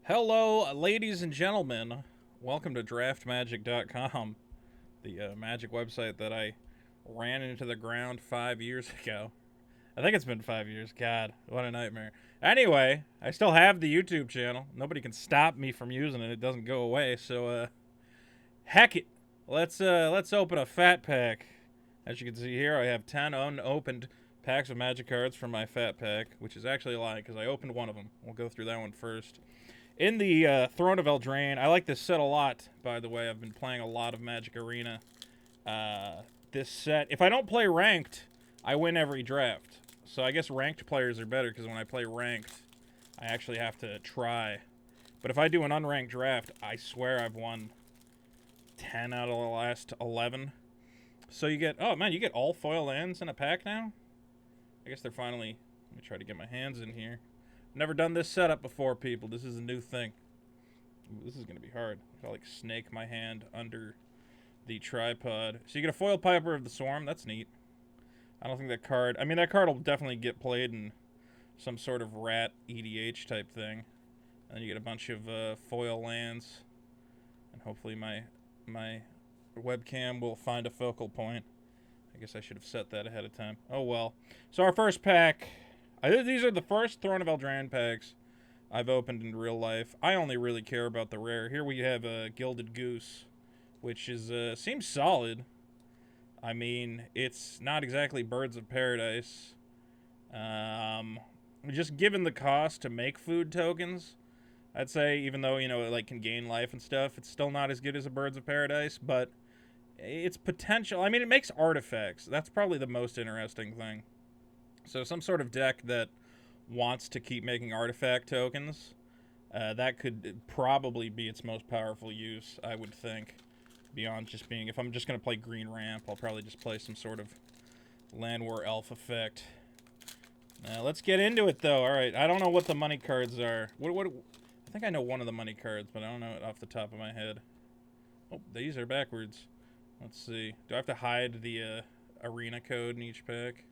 Hello, ladies and gentlemen. Welcome to draftmagic.com, the magic website that I ran into the ground 5 years ago. I think it's been 5 years. God, what a nightmare. Anyway, I still have the YouTube channel. Nobody can stop me from using it. It doesn't go away. So, heck it. Let's open a fat pack. As you can see here, I have 10 unopened packs of magic cards from my fat pack, which is actually a lie because I opened one of them. We'll go through that one first. In the Throne of Eldraine, I like this set a lot, by the way. I've been playing a lot of Magic Arena. This set, if I don't play ranked, I win every draft. So I guess ranked players are better, because when I play ranked, I actually have to try. But if I do an unranked draft, I swear I've won 10 out of the last 11. So you get, oh man, you get all foil lands in a pack now? I guess they're finally, let me try to get my hands in here. Never done this setup before, people. This is a new thing. Ooh, this is going to be hard. I'll like snake my hand under the tripod. So you get a foil Piper of the Swarm. That's neat. I don't think that card... I mean, that card will definitely get played in some sort of rat EDH type thing. And then you get a bunch of foil lands. And hopefully my webcam will find a focal point. I guess I should have set that ahead of time. Oh, well. So our first pack... these are the first Throne of Eldraine packs I've opened in real life. I only really care about the rare. Here we have a Gilded Goose, which is seems solid. I mean, it's not exactly Birds of Paradise. Just given the cost to make food tokens, I'd say, even though, you know, it like can gain life and stuff, it's still not as good as a Birds of Paradise, but its potential, I mean, it makes artifacts. That's probably the most interesting thing. So some sort of deck that wants to keep making artifact tokens, that could probably be its most powerful use, I would think. Beyond just being, if I'm just going to play green ramp, I'll probably just play some sort of Land War Elf effect. Let's get into it, though. All right, I don't know what the money cards are. I think I know one of the money cards, but I don't know it off the top of my head. Oh, these are backwards. Let's see. Do I have to hide the arena code in each pack?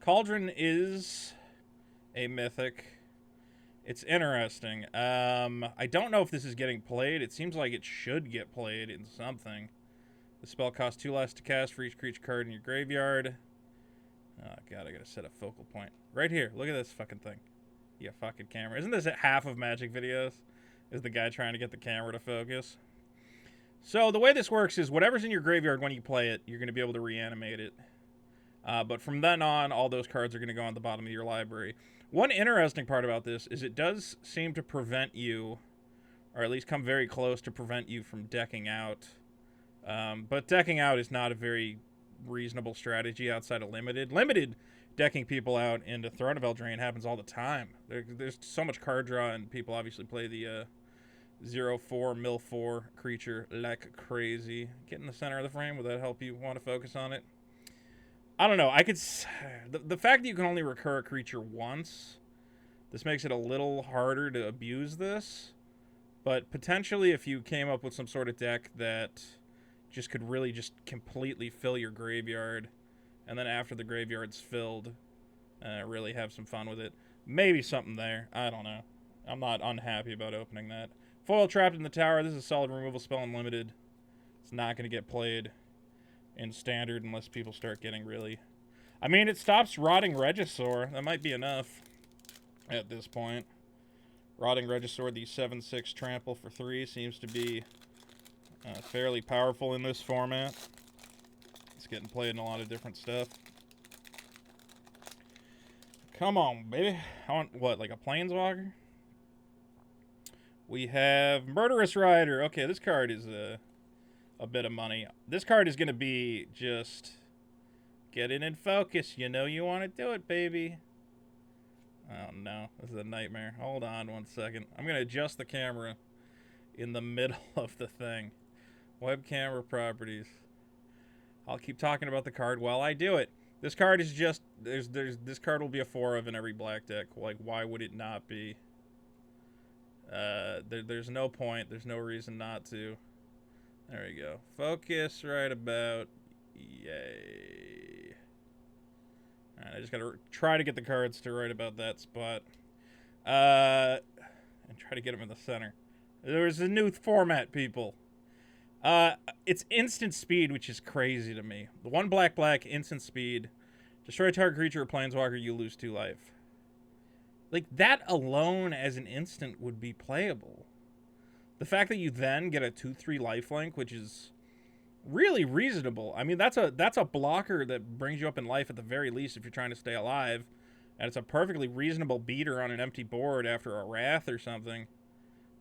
Cauldron is a mythic. It's interesting. I don't know if this is getting played. It seems like it should get played in something. The spell costs 2 less to cast for each creature card in your graveyard. Oh, God, I gotta set a focal point. Right here. Look at this fucking thing. Yeah, fucking camera. Isn't this half of Magic videos? Is the guy trying to get the camera to focus? So the way this works is whatever's in your graveyard when you play it, you're going to be able to reanimate it. But from then on, all those cards are going to go on the bottom of your library. One interesting part about this is it does seem to prevent you, or at least come very close to prevent you from decking out. But decking out is not a very reasonable strategy outside of Limited. Limited decking people out into Throne of Eldraine happens all the time. There's so much card draw, and people obviously play the 0/4 mill 4 creature like crazy. Get in the center of the frame. Would that help you want to focus on it? I don't know. I could... The fact that you can only recur a creature once, this makes it a little harder to abuse this. But potentially if you came up with some sort of deck that just could really just completely fill your graveyard, and then after the graveyard's filled, really have some fun with it. Maybe something there. I don't know. I'm not unhappy about opening that. Foil Trapped in the Tower. This is a solid removal spell in Limited. It's not going to get played in Standard unless people start getting really... I mean, it stops Rotting Regisaur. That might be enough at this point. Rotting Regisaur, the 7/6 trample for 3, seems to be fairly powerful in this format. It's getting played in a lot of different stuff. Come on, baby. I want, what, like a Planeswalker? We have Murderous Rider. Okay, this card is a bit of money. This card is going to be just get in and focus. You know you want to do it, baby. Oh, no. This is a nightmare. Hold on one second. I'm going to adjust the camera in the middle of the thing. Web camera properties. I'll keep talking about the card while I do it. This card is just... this card will be a 4 of in every black deck. Like, why would it not be? There's no point. There's no reason not to. There we go. Focus right about. Yay. Alright, I just gotta try to get the cards to right about that spot. And try Try to get him in the center. There's a new format, people. It's instant speed, which is crazy to me. The 1 black instant speed. Destroy a target creature or planeswalker, you lose 2 life. Like, that alone as an instant would be playable. The fact that you then get a 2/3 lifelink, which is really reasonable. I mean, that's a blocker that brings you up in life at the very least if you're trying to stay alive. And it's a perfectly reasonable beater on an empty board after a Wrath or something.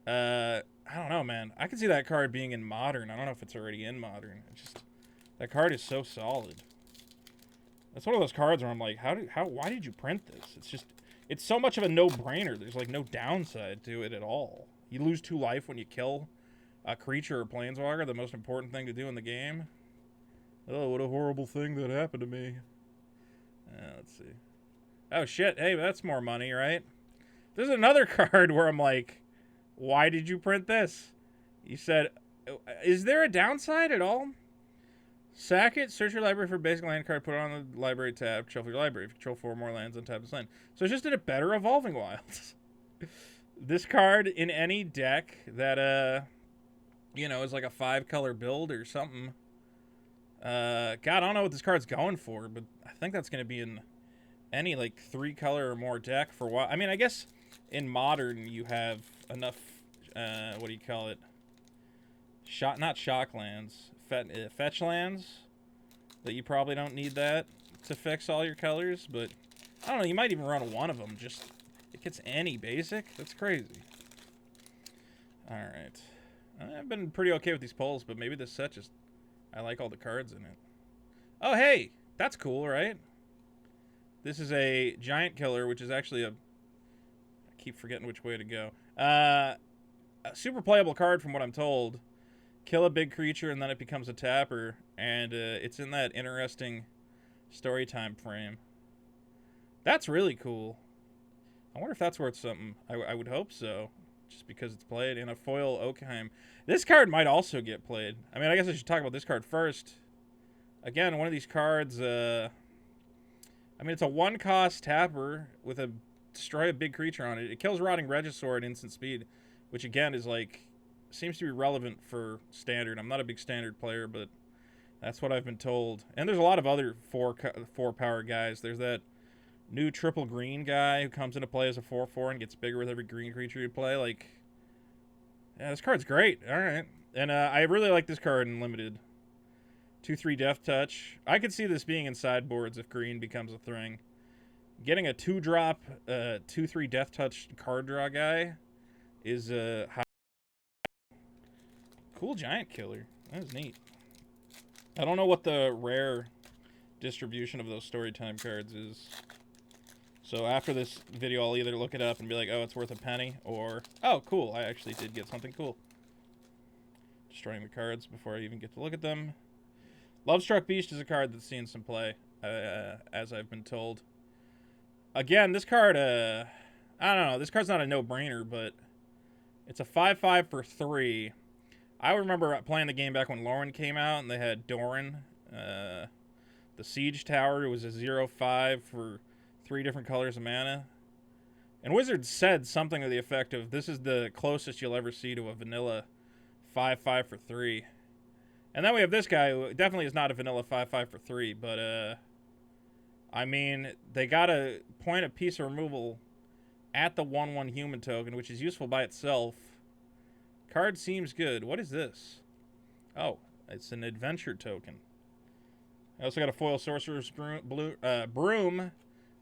I don't know, man. I can see that card being in Modern. I don't know if it's already in Modern. It's just, that card is so solid. That's one of those cards where I'm like, why did you print this? It's just, it's so much of a no-brainer. There's like no downside to it at all. You lose 2 life when you kill a creature or planeswalker, the most important thing to do in the game. Oh, what a horrible thing that happened to me. Let's see. Oh, shit. Hey, that's more money, right? There's another card where I'm like, why did you print this? You said, is there a downside at all? Sack it, search your library for a basic land card, put it on the library tab, shuffle your library. If you control 4 more lands, untap this land. So it's just in a better Evolving Wilds. This card in any deck that, you know, is like a 5-color build or something. God, I don't know what this card's going for, but I think that's going to be in any, like, 3-color or more deck for a while. I mean, I guess in Modern you have enough, what do you call it? Not shock lands. Fetch lands that you probably don't need that to fix all your colors, but I don't know, you might even run one of them. Just, it gets any basic. That's crazy. Alright. I've been pretty okay with these polls, but maybe this set just, I like all the cards in it. Oh, hey! That's cool, right? This is a giant killer, which is actually a, I keep forgetting which way to go. A super playable card from what I'm told. Kill a big creature and then it becomes a tapper, and it's in that interesting story time frame. That's really cool. I wonder if that's worth something. I would hope so, just because it's played in a foil Oakheim. This card might also get played. I mean, I guess I should talk about this card first. Again, one of these cards, I mean, it's a 1-cost tapper with a destroy a big creature on it. It kills Rotting Regisaur at instant speed, which again is like, seems to be relevant for Standard. I'm not a big Standard player, but that's what I've been told. And there's a lot of other 4-power guys. There's that new triple green guy who comes into play as a 4/4 and gets bigger with every green creature you play. Like, yeah, this card's great. All right. And I really like this card in Limited. 2/3 Death Touch. I could see this being in sideboards if green becomes a thing. Getting a 2-drop, 2/3 Death Touch card draw guy is cool giant killer. That is neat. I don't know what the rare distribution of those Storytime cards is. So after this video, I'll either look it up and be like, oh, it's worth a penny, or, oh, cool, I actually did get something cool. Destroying the cards before I even get to look at them. Lovestruck Beast is a card that's seen some play, as I've been told. Again, this card, I don't know, this card's not a no-brainer, but it's a 5/5 for 3. I remember playing the game back when Lauren came out, and they had Doran. The Siege Tower was a 0/5 for 3 different colors of mana. And Wizards said something to the effect of, this is the closest you'll ever see to a vanilla 5/5 for 3. And then we have this guy, who definitely is not a vanilla 5/5 for 3, but, I mean, they got a point a piece of removal at the 1/1 human token, which is useful by itself. Card seems good. What is this? Oh, it's an adventure token. I also got a foil Sorcerer's Broom.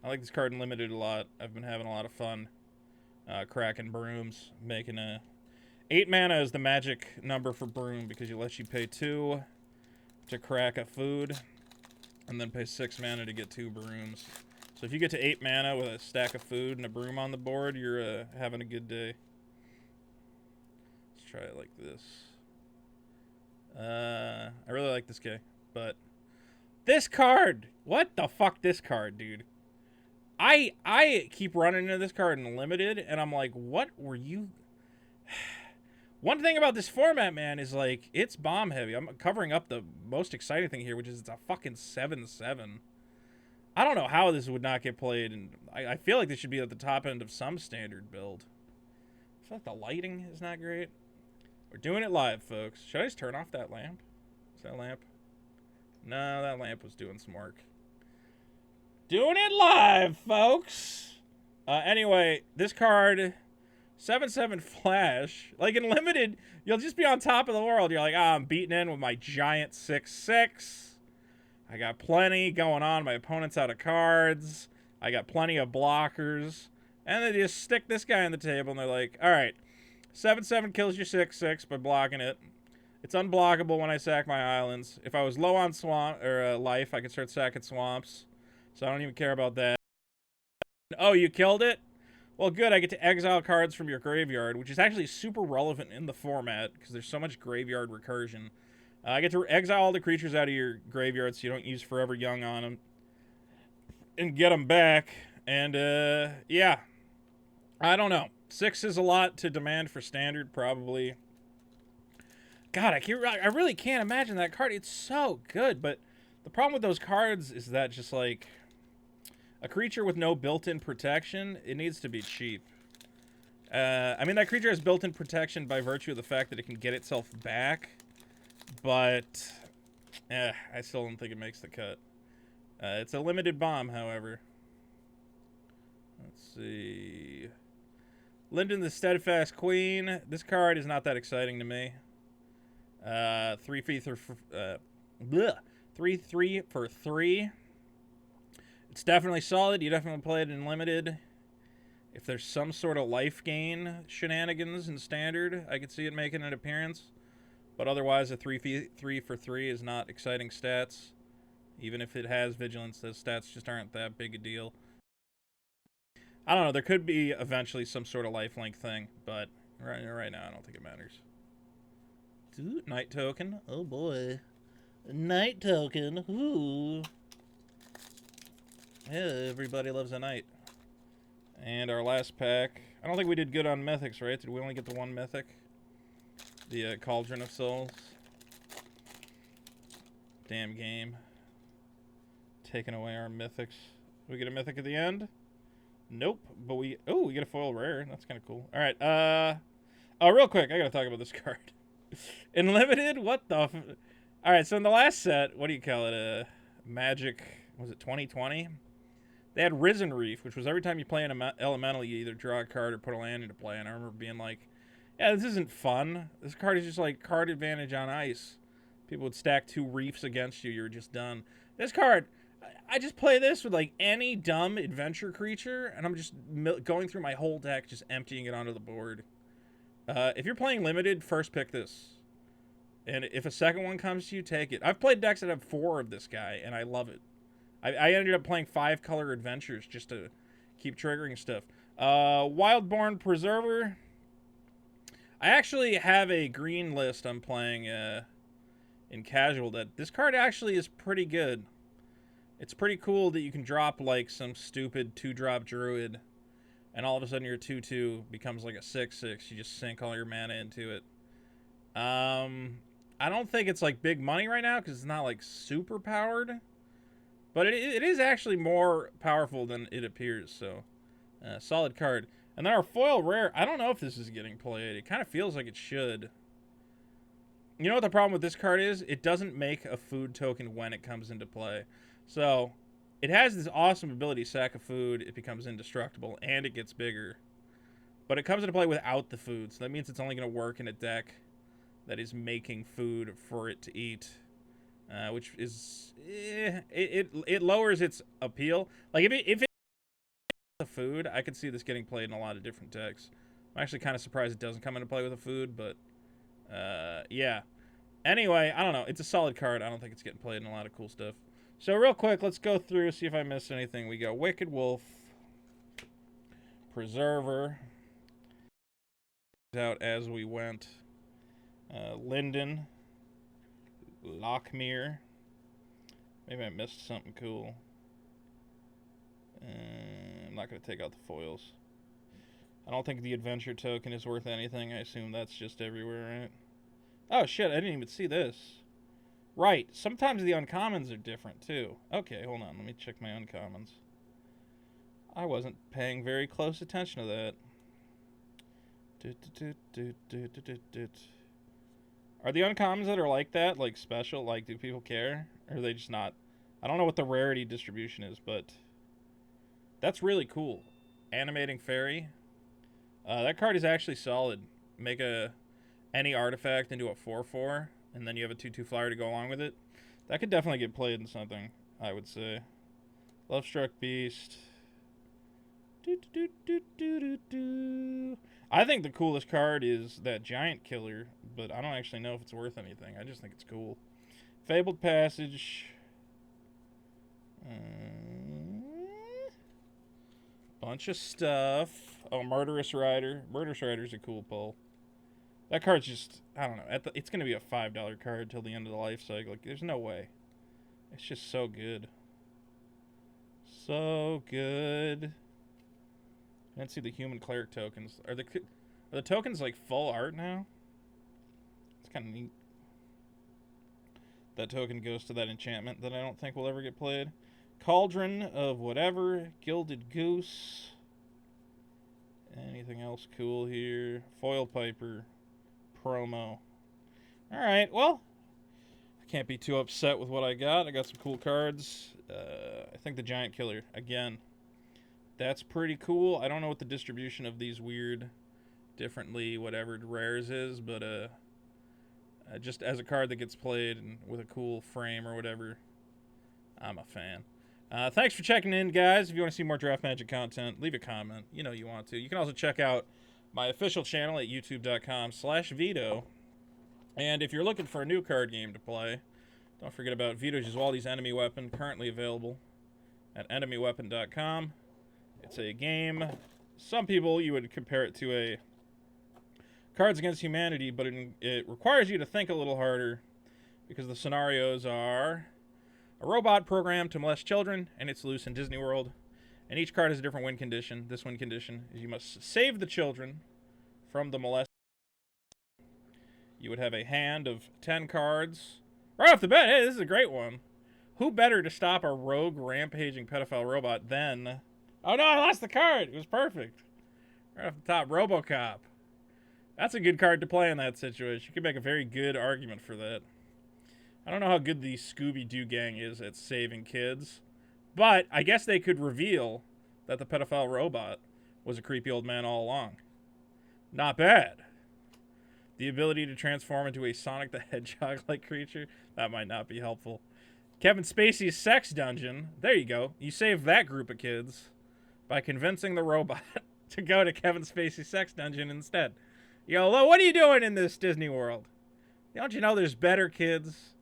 I like this card in Limited a lot. I've been having a lot of fun cracking brooms. Making a 8 mana is the magic number for Broom because it lets you pay 2 to crack a food, and then pay 6 mana to get 2 brooms. So if you get to 8 mana with a stack of food and a broom on the board, you're having a good day. Try it like this. I really like this guy, but this card, what the fuck, this card, dude? I keep running into this card in Limited, and I'm like, what were you? One thing about this format, man, is like, it's bomb heavy. I'm covering up the most exciting thing here, which is it's a fucking 7/7. I don't know how this would not get played, and I feel like this should be at the top end of some Standard build. I feel like the lighting is not great. We're doing it live, folks. Should I just turn off that lamp? Is that lamp? No, that lamp was doing some work. Doing it live, folks! Anyway, this card, 7/7 Flash. Like, in Limited, you'll just be on top of the world. You're like, I'm beating in with my giant 6/6. I got plenty going on. My opponent's out of cards. I got plenty of blockers. And they just stick this guy on the table, and they're like, all right, 7/7 kills your 6/6 by blocking it. It's unblockable when I sack my islands. If I was low on swamp or life, I could start sacking swamps. So I don't even care about that. Oh, you killed it? Well, good. I get to exile cards from your graveyard, which is actually super relevant in the format because there's so much graveyard recursion. I get to exile all the creatures out of your graveyard so you don't use Forever Young on them. And get them back. And, yeah. I don't know. 6 is a lot to demand for Standard, probably. God, I really can't imagine that card. It's so good, but the problem with those cards is that just, like, a creature with no built-in protection, it needs to be cheap. I mean, that creature has built-in protection by virtue of the fact that it can get itself back, but I still don't think it makes the cut. It's a limited bomb, however. Let's see. Lyndon the Steadfast Queen. This card is not that exciting to me. 3/3 for 3. It's definitely solid. You definitely play it in Limited. If there's some sort of life gain shenanigans in Standard, I could see it making an appearance. But otherwise, a 3 for 3 is not exciting stats. Even if it has Vigilance, those stats just aren't that big a deal. I don't know. There could be eventually some sort of lifelink thing, but right now, I don't think it matters. Ooh, Night Token. Oh, boy. Night Token. Ooh. Yeah, everybody loves a night. And our last pack. I don't think we did good on mythics, right? Did we only get the one mythic? The Cauldron of Souls. Damn game. Taking away our mythics. We get a mythic at the end? Nope. But we get a foil rare. That's kind of cool. All right. Oh, real quick. I got to talk about this card. In Limited? What the All right, so in the last set, what do you call it? Magic, was it 2020? They had Risen Reef, which was every time you play an elemental, you either draw a card or put a land into play. And I remember being like, yeah, this isn't fun. This card is just like card advantage on ice. People would stack 2 reefs against you. You're just done. This card, I just play this with like any dumb adventure creature, and I'm just going through my whole deck, just emptying it onto the board. If you're playing Limited, first pick this. And if a second one comes to you, take it. I've played decks that have 4 of this guy, and I love it. I ended up playing 5-color adventures just to keep triggering stuff. Wildborn Preserver. I actually have a green list I'm playing in casual that this card actually is pretty good. It's pretty cool that you can drop like some stupid 2-drop druid, and all of a sudden your 2/2 becomes like a 6/6. You just sink all your mana into it. I don't think it's like big money right now because it's not like super powered, but it is actually more powerful than it appears. So, solid card. And then our foil rare. I don't know if this is getting played. It kind of feels like it should. You know what the problem with this card is? It doesn't make a food token when it comes into play. So, it has this awesome ability, sack a food, it becomes indestructible, and it gets bigger. But it comes into play without the food, so that means it's only going to work in a deck that is making food for it to eat. Which is... it lowers its appeal. Like, if it's the food, I could see this getting played in a lot of different decks. I'm actually kind of surprised it doesn't come into play with a food, but... yeah. Anyway, I don't know. It's a solid card. I don't think it's getting played in a lot of cool stuff. So real quick, let's go through, see if I missed anything. We got Wicked Wolf, Preserver, out as we went, Linden, Lockmere. Maybe I missed something cool. I'm not going to take out the foils. I don't think the adventure token is worth anything. I assume that's just everywhere, right? Oh, shit, I didn't even see this. Right, sometimes the uncommons are different, too. Okay, hold on, let me check my uncommons. I wasn't paying very close attention to that. Are the uncommons that are like that, like special? Like, do people care? Or are they just not? I don't know what the rarity distribution is, but that's really cool. Animating Fairy. That card is actually solid. Make any artifact into a 4/4, and then you have a 2/2 flyer to go along with it. That could definitely get played in something, I would say. Lovestruck Beast. I think the coolest card is that Giant Killer, but I don't actually know if it's worth anything. I just think it's cool. Fabled Passage. Bunch of stuff. Oh, Murderous Rider. Murderous Rider's a cool pull. That card's just, I don't know. It's going to be a $5 card till the end of the life cycle. Like, there's no way. It's just so good. So good. I didn't see the Human Cleric tokens. Are the tokens like full art now? It's kind of neat. That token goes to that enchantment that I don't think will ever get played. Cauldron of whatever. Gilded Goose. Anything else cool here? Foil Piper. Promo. Alright, well, I can't be too upset with what I got. I got some cool cards. I think the Giant Killer, again, that's pretty cool. I don't know what the distribution of these weird, differently whatever rares is, but just as a card that gets played and with a cool frame or whatever, I'm a fan. Thanks for checking in, guys. If you want to see more Draft Magic content, leave a comment. You know you want to. You can also check out my official channel at youtube.com/Vito. And if you're looking for a new card game to play, don't forget about Vito Gesualdi's Enemy Weapon, currently available at enemyweapon.com. It's a game. Some people, you would compare it to a Cards Against Humanity, but it requires you to think a little harder because the scenarios are a robot programmed to molest children, and it's loose in Disney World. And each card has a different win condition. This win condition is you must save the children from the molest. You would have a hand of 10 cards. Right off the bat, hey, this is a great one. Who better to stop a rogue, rampaging pedophile robot than... Oh no, I lost the card! It was perfect. Right off the top, RoboCop. That's a good card to play in that situation. You could make a very good argument for that. I don't know how good the Scooby-Doo gang is at saving kids, but I guess they could reveal that the pedophile robot was a creepy old man all along. Not bad. The ability to transform into a Sonic the Hedgehog-like creature, that might not be helpful. Kevin Spacey's sex dungeon, there you go. You save that group of kids by convincing the robot to go to Kevin Spacey's sex dungeon instead. Yo, what are you doing in this Disney World? Don't you know there's better kids?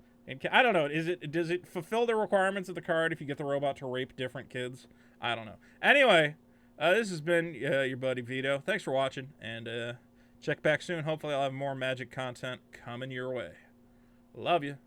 I don't know. Does it fulfill the requirements of the card if you get the robot to rape different kids? I don't know. Anyway, this has been your buddy Vito. Thanks for watching, and check back soon. Hopefully I'll have more Magic content coming your way. Love you.